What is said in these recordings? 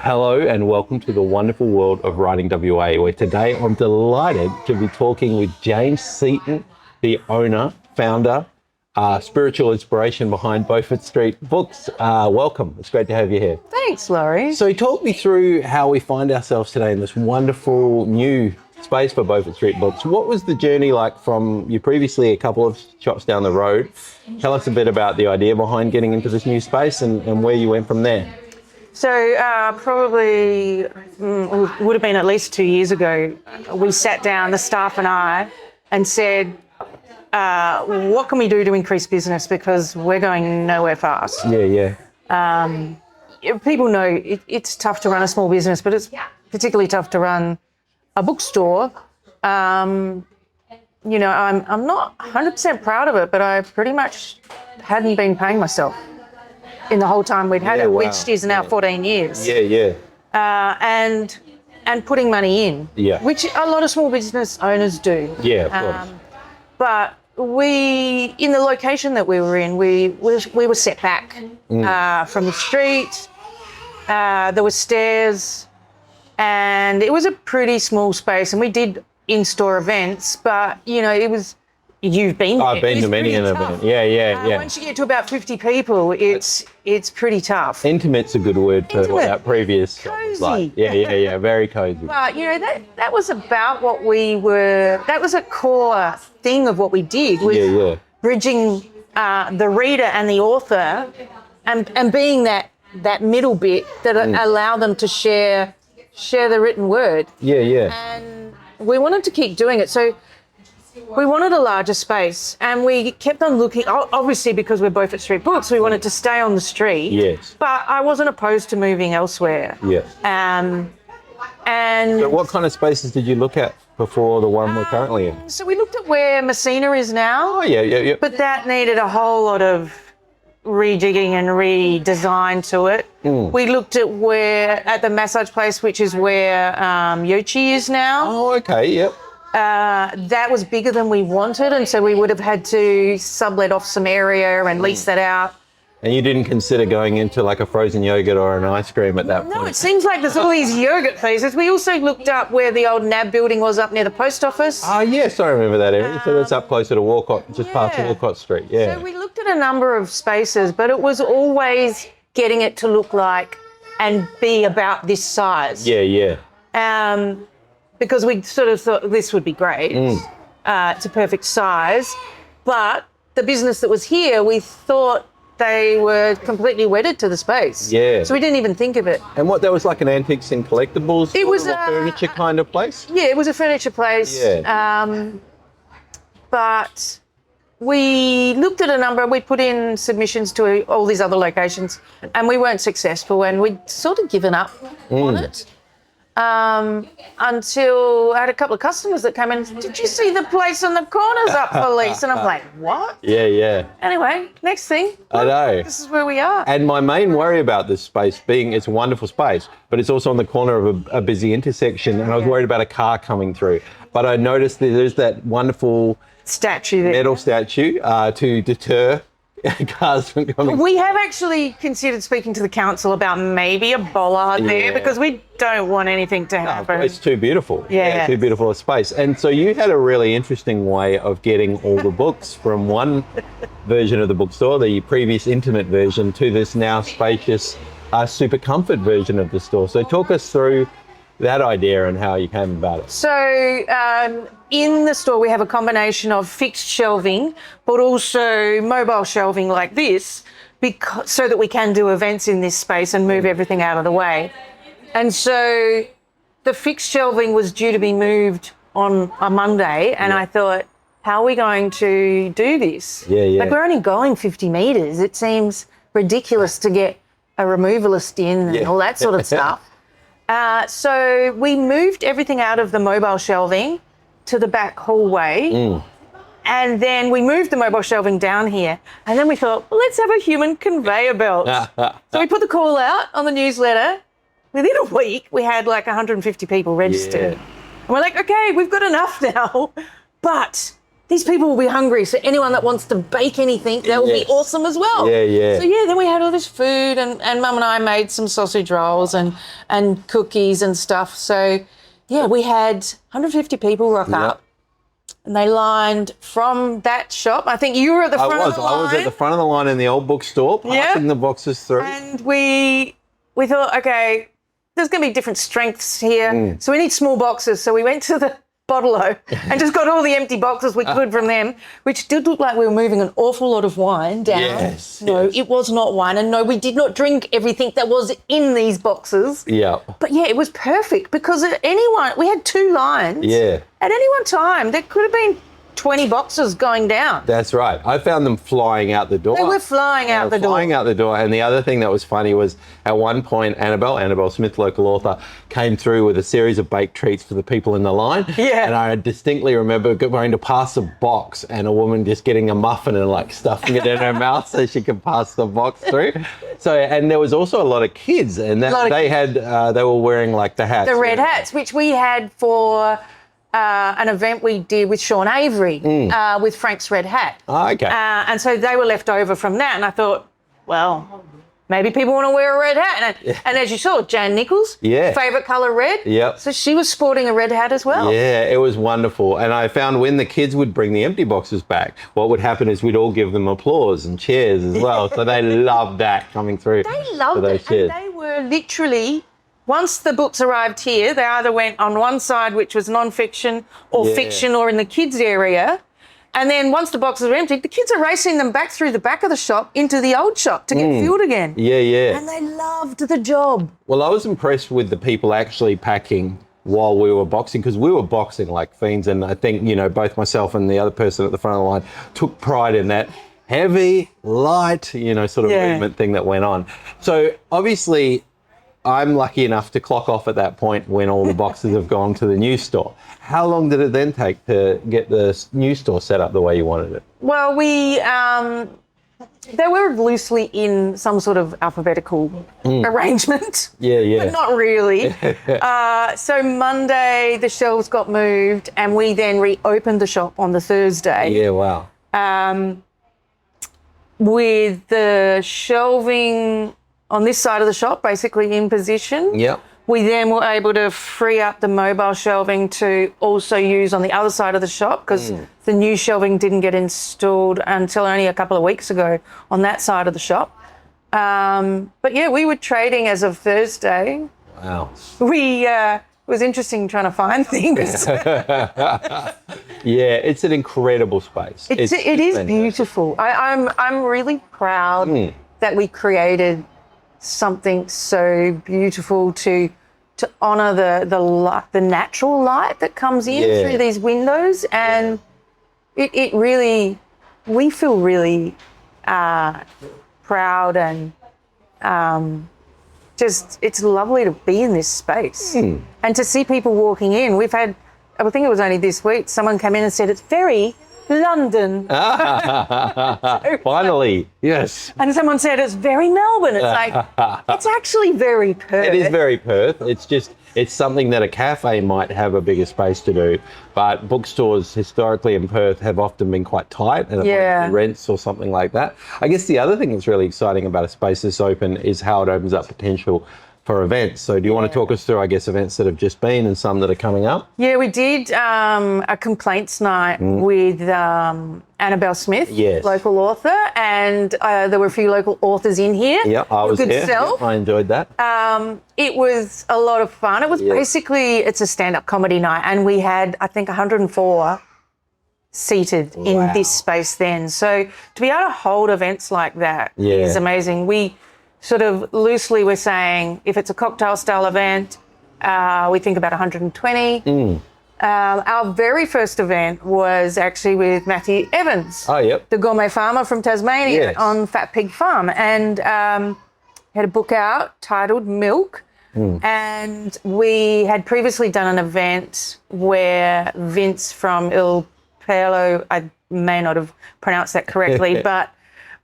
Hello and welcome to the wonderful world of writing WA, where today I'm delighted to be talking with James Seaton, the owner, founder, spiritual inspiration behind Beaufort Street Books. Welcome. It's great to have you here. Thanks, Laurie. So talk me through how we find ourselves today in this wonderful new space for Beaufort Street Books. What was the journey like from you previously a couple of shops down the road? Tell us a bit about the idea behind getting into this new space and where you went from there. So probably would have been at least 2 years ago, we sat down, the staff and I, and said, what can we do to increase business, because we're going nowhere fast. Yeah. People know it's tough to run a small business, but it's particularly tough to run a bookstore. I'm not 100% proud of it, but I pretty much hadn't been paying myself in the whole time we'd had it, which is now 14 years. Yeah. And putting money in, which a lot of small business owners do. Yeah, of course. But in the location that we were in, we were set back from the street. There were stairs, and it was a pretty small space. And we did in-store events, but it was. You've been there. I've been to many an event. Yeah. Once you get to about 50 people, it's pretty tough. Intimate's a good word for what that previous cozy. was like. Yeah, very cozy. But that was about what we were. That was a core thing of what we did. Was bridging the reader and the author, and being that middle bit that allow them to share the written word. Yeah. And we wanted to keep doing it. So we wanted a larger space, and we kept on looking, obviously because we're Beaufort Street Books, we wanted to stay on the street. Yes. But I wasn't opposed to moving elsewhere. Yes. And so what kind of spaces did you look at before the one we're currently in? So we looked at where Messina is now. Oh, yeah. But that needed a whole lot of rejigging and redesign to it. We looked at the massage place, which is where Yochi is now. Oh, okay, yep. That was bigger than we wanted, and so we would have had to sublet off some area and lease that out. And you didn't consider going into like a frozen yogurt or an ice cream at that point? No, it seems like there's all these yogurt places. We also looked up where the old NAB building was up near the post office. Oh, yes, I remember that area. So that's up closer to Walcott, just past Walcott Street, yeah. So we looked at a number of spaces, but it was always getting it to look like and be about this size. Yeah. Because we sort of thought this would be great. It's a perfect size. But the business that was here, we thought they were completely wedded to the space. Yeah. So we didn't even think of it. And that was like an antiques and collectibles? It was a furniture kind of place? Yeah, it was a furniture place. Yeah. But we looked at a number, we put in submissions to all these other locations, and we weren't successful, and we'd sort of given up on it. Until I had a couple of customers that came in, did you see the place on the corner's up for lease? And I'm like, what? Yeah. Anyway, next thing. I know. This is where we are. And my main worry about this space being it's a wonderful space, but it's also on the corner of a busy intersection, and I was worried about a car coming through. But I noticed there's that wonderful statue there. Metal statue to deter cars from coming. We have actually considered speaking to the council about maybe a bollard there, because we don't want anything to happen. It's too beautiful. Yeah, too beautiful a space. And so you had a really interesting way of getting all the books from one version of the bookstore, the previous intimate version, to this now spacious super comfort version of the store. So talk us through that idea and how you came about it. So in the store we have a combination of fixed shelving, but also mobile shelving like this, so that we can do events in this space and move everything out of the way. And so the fixed shelving was due to be moved on a Monday, and I thought, how are we going to do this? Yeah. Like, we're only going 50 metres. It seems ridiculous to get a removalist in and all that sort of stuff. So we moved everything out of the mobile shelving to the back hallway. And then we moved the mobile shelving down here. And then we thought, well, let's have a human conveyor belt. So we put the call out on the newsletter. Within a week, we had like 150 people registered. And we're like, okay, we've got enough now. But these people will be hungry. So anyone that wants to bake anything, that will be awesome as well. Yeah, yeah. So then we had all this food, and Mum and I made some sausage rolls and cookies and stuff. So we had 150 people rock up. And they lined from that shop. I think you were at the front of the line. I was at the front of the line in the old bookstore, passing the boxes through. And we thought, okay, there's going to be different strengths here. So we need small boxes. So we went to the bottle-o and just got all the empty boxes we could from them, which did look like we were moving an awful lot of wine down. No, it was not wine. And no, we did not drink everything that was in these boxes. Yeah. But it was perfect because we had 2 lines. Yeah. At any one time, there could have been 20 boxes going down. That's right. I found them flying out the door. They were flying out the door. Flying out the door. And the other thing that was funny was at one point, Annabelle Smith, local author, came through with a series of baked treats for the people in the line. Yeah. And I distinctly remember going to pass a box and a woman just getting a muffin and like stuffing it in her mouth so she could pass the box through. So, and there was also a lot of kids, and they were wearing like the hats. The red hats, which we had for an event we did with Sean Avery with Frank's Red Hat. Oh, okay. And so they were left over from that. And I thought, well, maybe people want to wear a red hat. And as you saw, Jan Nichols, favourite colour red. Yep. So she was sporting a red hat as well. Yeah, it was wonderful. And I found when the kids would bring the empty boxes back, what would happen is we'd all give them applause and cheers as well. So they loved that coming through. They loved it. And they were literally... Once the books arrived here, they either went on one side, which was non-fiction or fiction or in the kids' area. And then once the boxes were emptied, the kids are racing them back through the back of the shop into the old shop to get filled again. Yeah, yeah. And they loved the job. Well, I was impressed with the people actually packing while we were boxing, because we were boxing like fiends. And I think, both myself and the other person at the front of the line took pride in that heavy, light, sort of movement thing that went on. So obviously... I'm lucky enough to clock off at that point when all the boxes have gone to the new store. How long did it then take to get the new store set up the way you wanted it? Well, they were loosely in some sort of alphabetical arrangement. Yeah. But not really. So Monday, the shelves got moved and we then reopened the shop on the Thursday. Yeah, wow. With the shelving... on this side of the shop, basically in position. Yep. We then were able to free up the mobile shelving to also use on the other side of the shop because the new shelving didn't get installed until only a couple of weeks ago on that side of the shop. But we were trading as of Thursday. Wow. It was interesting trying to find things. Yeah, it's an incredible space. It is beautiful. I'm really proud that we created something so beautiful to honour the natural light that comes in through these windows, and it really, we feel really proud and just it's lovely to be in this space and to see people walking in. We've had, I think it was only this week, someone came in and said it's very London. Finally, yes. And someone said it's very Melbourne. It's like, it's actually very Perth. It is very Perth. It's something that a cafe might have a bigger space to do, but bookstores historically in Perth have often been quite tight and rents or something like that. I guess the other thing that's really exciting about a space this open is how it opens up potential for events. So do you want to talk us through, I guess, events that have just been and some that are coming up? Yeah, we did a complaints night with Annabelle Smith, local author, and there were a few local authors in here. Yeah, I was here. Self. I enjoyed that. It was a lot of fun. It was basically, it's a stand-up comedy night, and we had, I think, 104 seated in this space then. So to be able to hold events like that is amazing. We sort of loosely we're saying if it's a cocktail style event, we think about 120. Our very first event was actually with Matthew Evans, the gourmet farmer from Tasmania on Fat Pig Farm, and he had a book out titled Milk. And we had previously done an event where Vince from Il Pelo, I may not have pronounced that correctly, but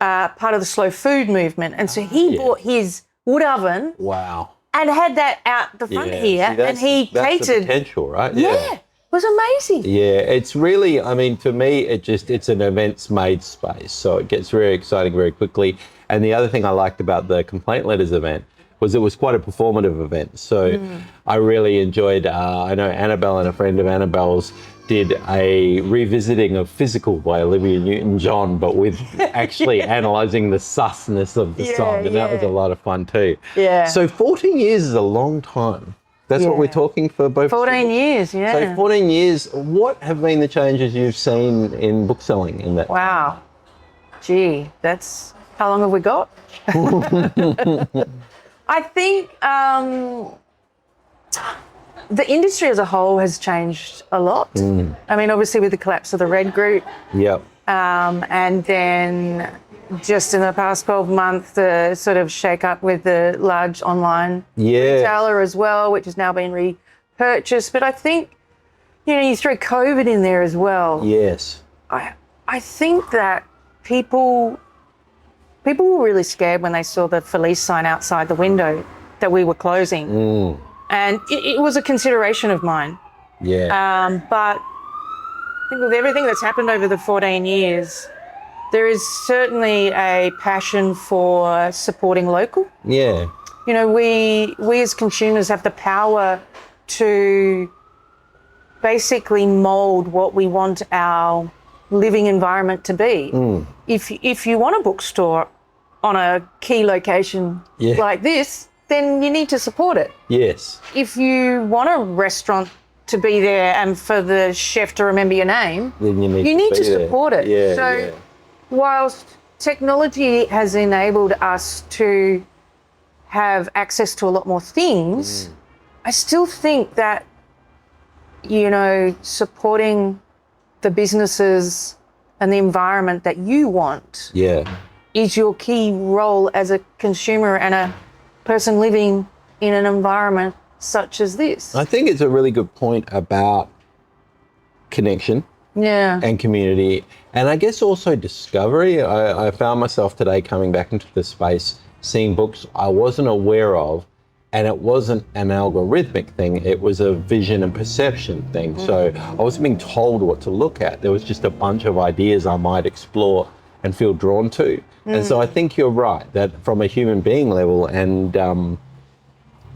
part of the slow food movement. And so he bought his wood oven. Wow. And had that out the front here. See, and he that's catered. the potential, right? Yeah. was amazing. Yeah, it's really, I mean, to me, it's an events made space. So it gets very exciting very quickly. And the other thing I liked about the complaint letters event was it was quite a performative event. So I really enjoyed, I know Annabelle and a friend of Annabelle's did a revisiting of Physical by Olivia Newton-John, but with actually analysing the susness of the song. And that was a lot of fun too. Yeah. So 14 years is a long time. That's what we're talking for both. 14 years, yeah. So 14 years, what have been the changes you've seen in book selling in that? Wow. Gee, that's, how long have we got? I think the industry as a whole has changed a lot. I mean, obviously with the collapse of the Red Group. Yep. And then just in the past 12 months, the sort of shake up with the large online retailer as well, which has now been repurchased. But I think, you know, you throw COVID in there as well. Yes. I think that people were really scared when they saw the Felice sign outside the window that we were closing. And it was a consideration of mine. Yeah. But I think with everything that's happened over the 14 years, there is certainly a passion for supporting local. Yeah. You know, we as consumers have the power to basically mould what we want our living environment to be. If you want a bookstore on a key location like this, then you need to support it. Yes. If you want a restaurant to be there and for the chef to remember your name, Then you need to there. support it. Yeah, So whilst technology has enabled us to have access to a lot more things, I still think that, you know, supporting the businesses and the environment that you want is your key role as a consumer and a person living in an environment such as this. I think it's a really good point about connection and community, and I guess also discovery. I found myself today coming back into the space, seeing books I wasn't aware of, and it wasn't an algorithmic thing, it was a vision and perception thing. So I wasn't being told what to look at. There was just a bunch of ideas I might explore and feel drawn to. And so I think you're right, that from a human being level and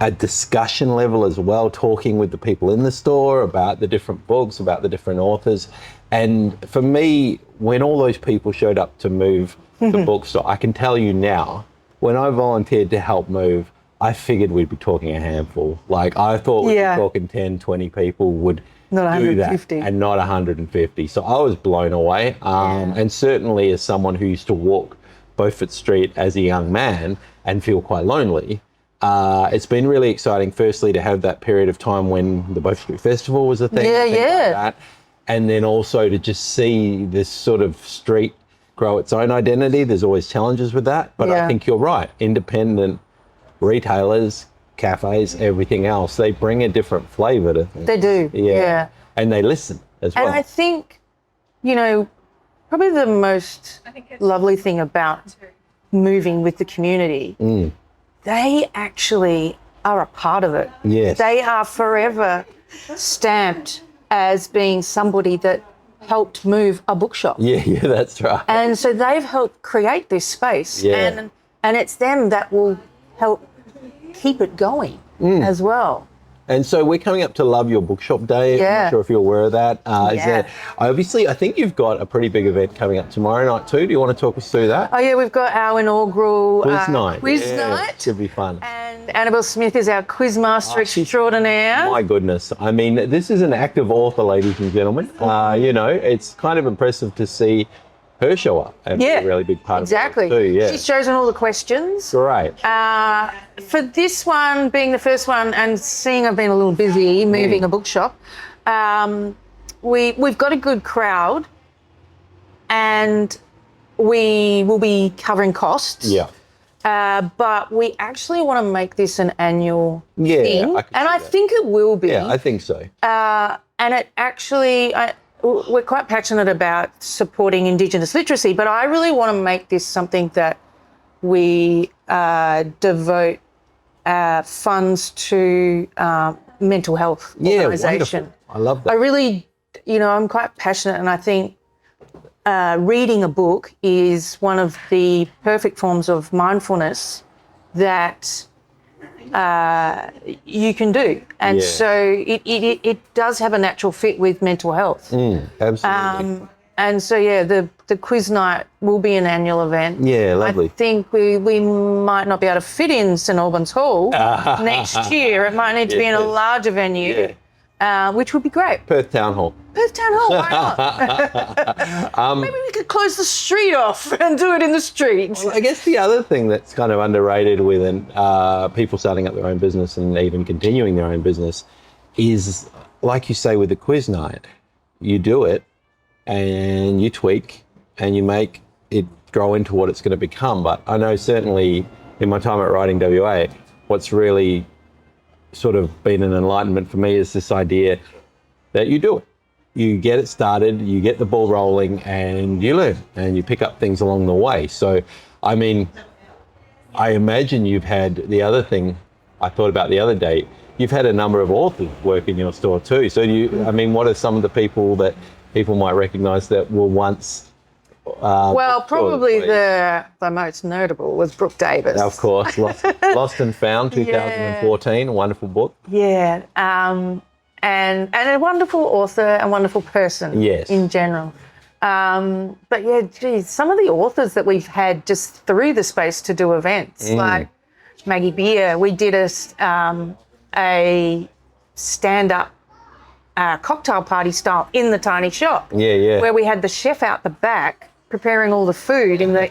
a discussion level as well, talking with the people in the store about the different books, about the different authors. And for me, when all those people showed up to move the bookstore, I can tell you now, when I volunteered to help move, I figured we'd be talking a handful. Like I thought we'd be talking 10, 20 people would not do 150. that and not 150. So I was blown away. And certainly as someone who used to walk Beaufort Street as a young man and feel quite lonely, it's been really exciting, firstly, to have that period of time when the Beaufort Street Festival was a thing. Like that. And then also to just see this sort of street grow its own identity. There's always challenges with that. But I think you're right. Independent retailers, cafes, everything else, they bring a different flavour to things. They do, yeah. And they listen as well. And I think, you know, probably the most lovely thing about moving with the community, they actually are a part of it. Yes. They are forever stamped as being somebody that helped move a bookshop. Yeah, that's right. And so they've helped create this space. And it's them that will help keep it going as well. And so we're coming up to Love Your Bookshop Day. I'm not sure if you're aware of that. I think you've got a pretty big event coming up tomorrow night too. Do you want to talk us through that? Oh yeah, we've got our inaugural quiz night. Quiz night. Should be fun. And Annabelle Smith is our quizmaster extraordinaire. My goodness. I mean, this is an active author, ladies and gentlemen. You know, it's kind of impressive to see her show up and be a really big part of it too. Yeah. She's chosen all the questions. Great. For this one, being the first one and seeing I've been a little busy moving a bookshop, we've got a good crowd and we will be covering costs. Yeah. But we actually want to make this an annual thing. I think it will be. Yeah, I think so. And it actually... we're quite passionate about supporting Indigenous literacy, but I really want to make this something that we devote funds to mental health organisation. I love that. I really, I'm quite passionate, and I think reading a book is one of the perfect forms of mindfulness that you can do. And so it does have a natural fit with mental health. Absolutely. And so, the quiz night will be an annual event. Yeah, lovely. I think we might not be able to fit in St Albans Hall next year. It might need to be in a larger venue, which would be great. Perth Town Hall. Perth Town Hall, why not? Maybe we could close the street off and do it in the street. Well, I guess the other thing that's kind of underrated with people starting up their own business and even continuing their own business is, like you say with the quiz night, you do it and you tweak and you make it grow into what it's going to become. But I know certainly in my time at Writing WA, what's really sort of been an enlightenment for me is this idea that you do it. You get it started, you get the ball rolling, and you learn and you pick up things along the way. So, I mean, I imagine you've had the other thing I thought about the other day, you've had a number of authors work in your store too. So what are some of the people that people might recognise that were once... probably the most notable was Brooke Davis. Of course, Lost and Found, 2014, a wonderful book. Yeah, and a wonderful author and wonderful person in general. But yeah, geez, some of the authors that we've had just through the space to do events, like Maggie Beer, we did a stand-up cocktail party style in the tiny shop. Where we had the chef out the back preparing all the food in the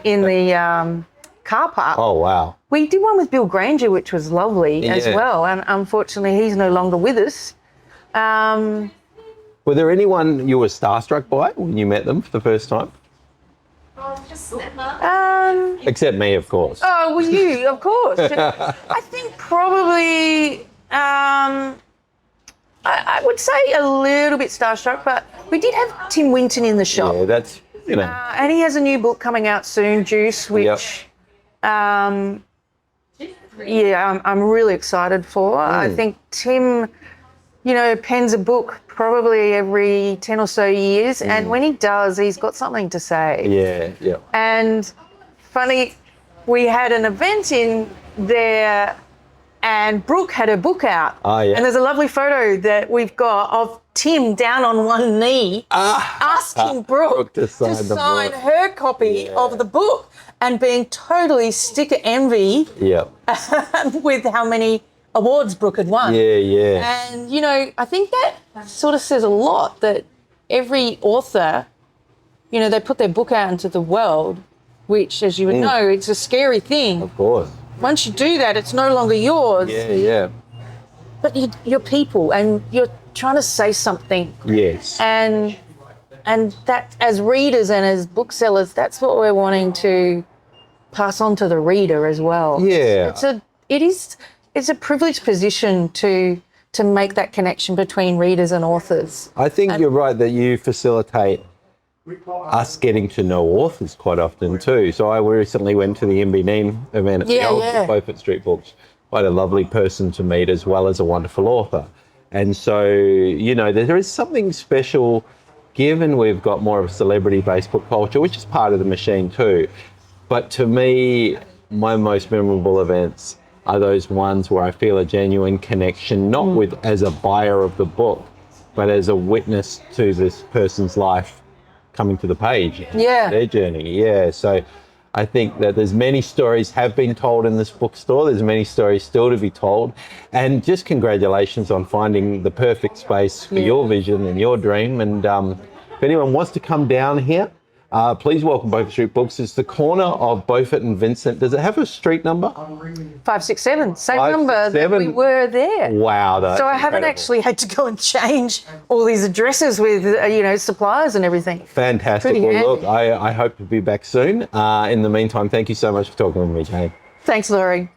car park. Oh, wow. We did one with Bill Granger, which was lovely as well. And unfortunately, he's no longer with us. Were there anyone you were starstruck by when you met them for the first time? Just never. Except me, of course. Oh, well, you, of course. I think probably... I would say a little bit starstruck, but we did have Tim Winton in the shop. Yeah, that's, and he has a new book coming out soon, Juice, which, I'm really excited for. I think Tim, pens a book probably every 10 or so years, and when he does, he's got something to say. Yeah. And funny, we had an event in there, and Brooke had her book out. And there's a lovely photo that we've got of Tim down on one knee asking Brooke to sign her copy of the book and being totally sticker envy with how many awards Brooke had won. And, I think that sort of says a lot, that every author, they put their book out into the world, which, as you would know, it's a scary thing. Of course. Once you do that, it's no longer yours. Yeah. But you're people, and you're trying to say something. Yes. And that, as readers and as booksellers, that's what we're wanting to pass on to the reader as well. Yeah. It's a privileged position to make that connection between readers and authors. I think you're right that you facilitate us getting to know authors quite often too. So I recently went to the MB event at the old Beaufort Street Books. Quite a lovely person to meet as well as a wonderful author. And so, there is something special, given we've got more of a celebrity-based book culture, which is part of the machine too. But to me, my most memorable events are those ones where I feel a genuine connection, not with as a buyer of the book, but as a witness to this person's life coming to the page, their journey. So I think that there's many stories have been told in this bookstore. There's many stories still to be told. And just congratulations on finding the perfect space for your vision and your dream. And if anyone wants to come down here, please welcome Beaufort Street Books. It's the corner of Beaufort and Vincent. Does it have a street number? 567, same number that we were there. Wow. So I haven't actually had to go and change all these addresses with, suppliers and everything. Fantastic. Well, look, I hope to be back soon. In the meantime, thank you so much for talking with me, Jane. Thanks, Laurie.